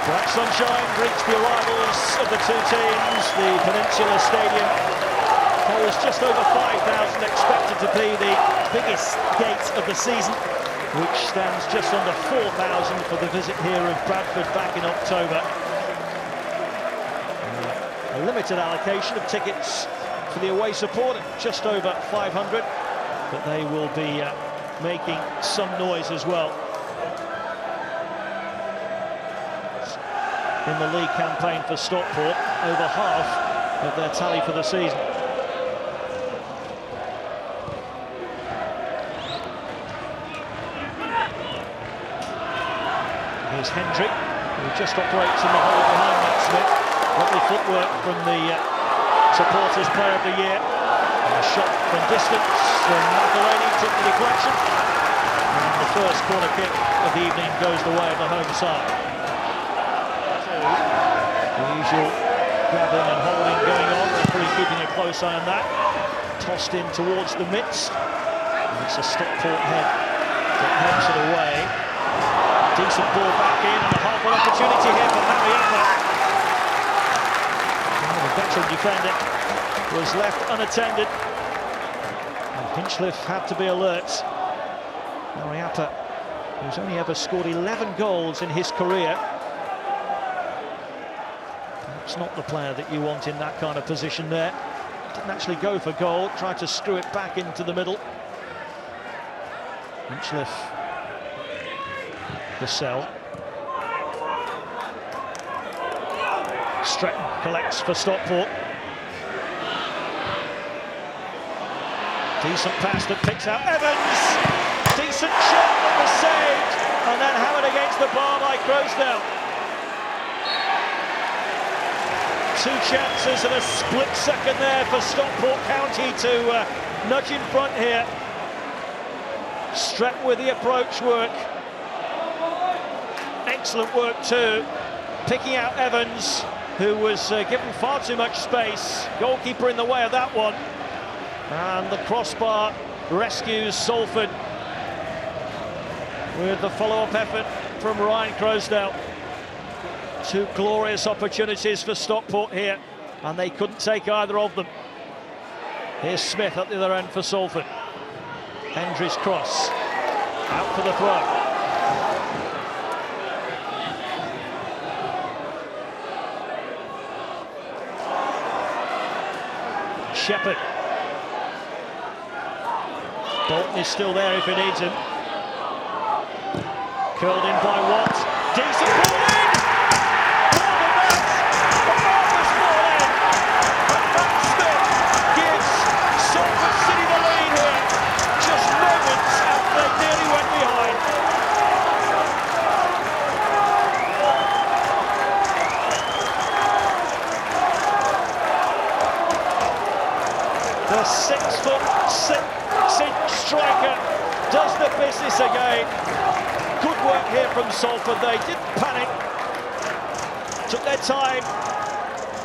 Bright sunshine greets the arrivals of the two teams. The Peninsula Stadium holds just over 5,000, expected to be the biggest gate of the season, which stands just under 4,000 for the visit here of Bradford back in October. A limited allocation of tickets for the away support, just over 500, but they will be making some noise as well in the league campaign for Stockport, over half of their tally for the season. Here's Hendrick, who just operates in the hole behind Matt Smith. Lovely footwork from the supporters player of the year. And a shot from distance from McElhaney, took the deflection. And the first corner kick of the evening goes the way of the home side. The usual grabbing and holding going on, referee keeping a close eye on that. Tossed in towards the midst. And it's a Stockport head that helps it away. Decent ball back in, and a half-an opportunity here for Mariappa. The veteran defender was left unattended. And Hinchliffe had to be alert. Mariappa, who's only ever scored 11 goals in his career. Perhaps not the player that you want in that kind of position there. Didn't actually go for goal, tried to screw it back into the middle. Hinchliffe, the cell. Stretton collects for Stockport. Decent pass that picks out Evans. Decent shot that was saved, and then hammered against the bar by Croasdale. Two chances and a split second there for Stockport County to nudge in front here. Stretton with the approach work. Excellent work too, picking out Evans, who was given far too much space. Goalkeeper in the way of that one. And the crossbar rescues Salford with the follow-up effort from Ryan Croasdale. Two glorious opportunities for Stockport here, and they couldn't take either of them. Here's Smith at the other end for Salford. Hendry's cross, out for the throw. Shepherd. Bolton is still there if he needs him. Curled in by Watt. Decent ball in! More than that! A marvellous ball in! And Matt Smith gives Salford City the lead here. Just moments after they nearly went behind. The 6'6" striker does the business again. Good work here from Salford. They didn't panic. Took their time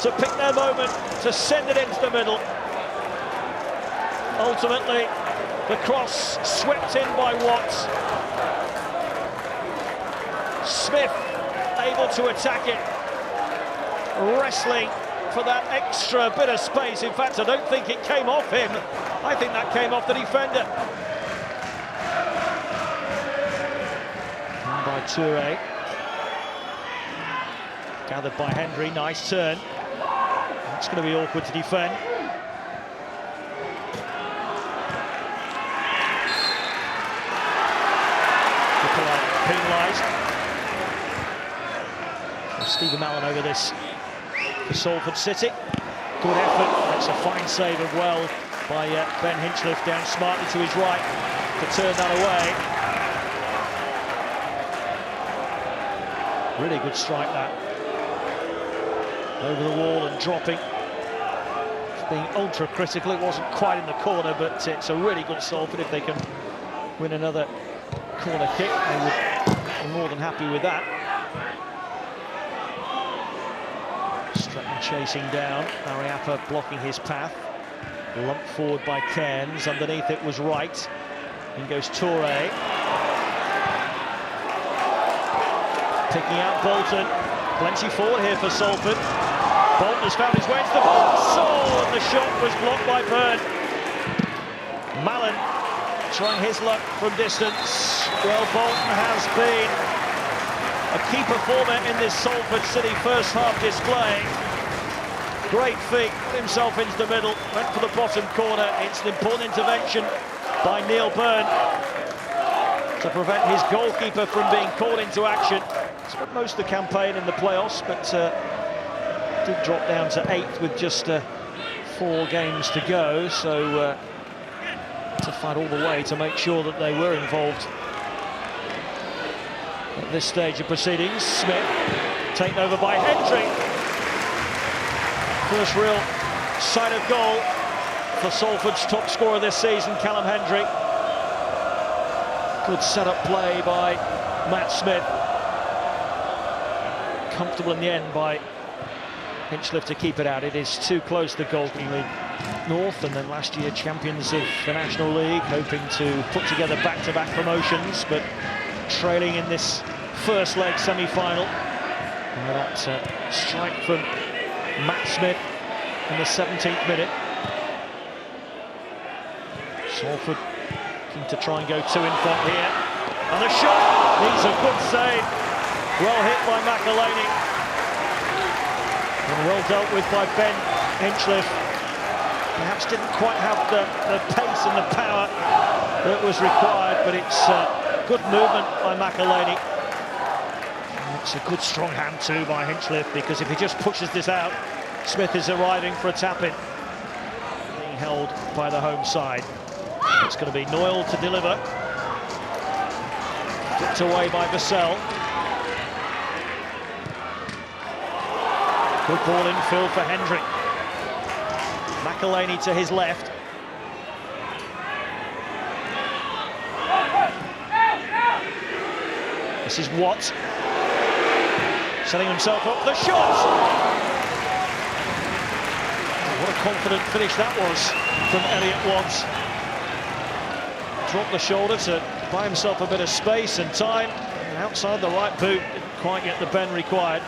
to pick their moment, to send it into the middle. Ultimately, the cross swept in by Watts. Smith able to attack it. Wrestling for that extra bit of space. In fact, I don't think it came off him. I think that came off the defender. And by Toure. Gathered by Hendry, nice turn. It's going to be awkward to defend. Penalised. Stephen Mallon over this for Salford City. Good effort. That's a fine save as well by Ben Hinchliffe, down smartly to his right to turn that away. Really good strike that. Over the wall and dropping. It's being ultra critical. It wasn't quite in the corner, but it's a really good Salford. If they can win another corner kick, they would be more than happy with that. Stretton chasing down, Mariappa blocking his path. Lumped forward by Cairns, underneath it was Wright. In goes Toure. Picking out Bolton. Plenty forward here for Salford. Bolton has found his way into the box. Oh, and the shot was blocked by Byrne. Mallon trying his luck from distance. Well, Bolton has been a key performer in this Salford City first half display. Great feat, put himself into the middle, went for the bottom corner. It's an important intervention by Neil Byrne to prevent his goalkeeper from being called into action. Spent most of the campaign in the playoffs, but did drop down to 8th with just 4 games to go, so to fight all the way to make sure that they were involved at this stage of proceedings. Smith taken over by Hendry. First real sight of goal for Salford's top scorer this season, Callum Hendry. Good set-up play by Matt Smith. Comfortable in the end by Hinchliffe to keep it out. It is too close to the goalkeeping North, and then last year champions of the National League, hoping to put together back-to-back promotions, but trailing in this first leg semi-final. That strike from Matt Smith in the 17th minute. Salford looking to try and go 2 in front here, and the shot needs a good save. Well hit by McElhaney, and well dealt with by Ben Hinchliffe. Perhaps didn't quite have the pace and the power that was required, but it's good movement by McElhaney. It's a good strong hand too by Hinchliffe, because if he just pushes this out, Smith is arriving for a tap-in. Being held by the home side. It's going to be Noyle to deliver. Flipped away by Vassell. Good ball infield for Hendry. McElhaney to his left. This is Watt. Setting himself up, the shot! What a confident finish that was from Elliott Watt. Dropped the shoulder to buy himself a bit of space and time. And outside the right boot, didn't quite get the bend required.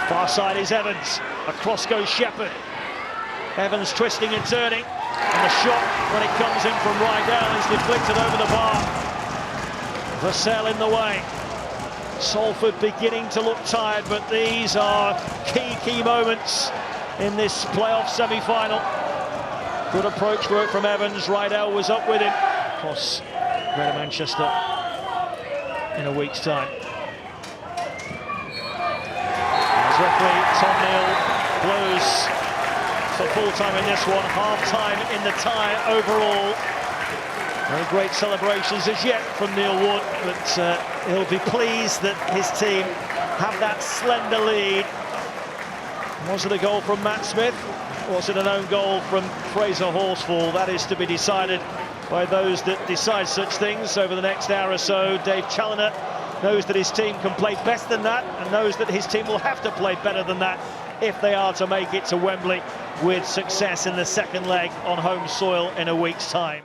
Far side is Evans, across goes Shepherd. Evans twisting and turning, and the shot, when it comes in from Rydell, is deflected over the bar. Vassell in the way. Salford beginning to look tired, but these are key moments in this playoff semi-final. Good approach work from Evans. Rydell was up with him. Across Greater Manchester in a week's time. Referee Tom Neal blows for full-time in this one, half-time in the tie overall. No great celebrations as yet from Neil Wood, but he'll be pleased that his team have that slender lead. Was it a goal from Matt Smith? Was it an own goal from Fraser Horsfall? That is to be decided by those that decide such things over the next hour or so. Dave Challoner knows that his team can play best than that, and knows that his team will have to play better than that if they are to make it to Wembley with success in the second leg on home soil in a week's time.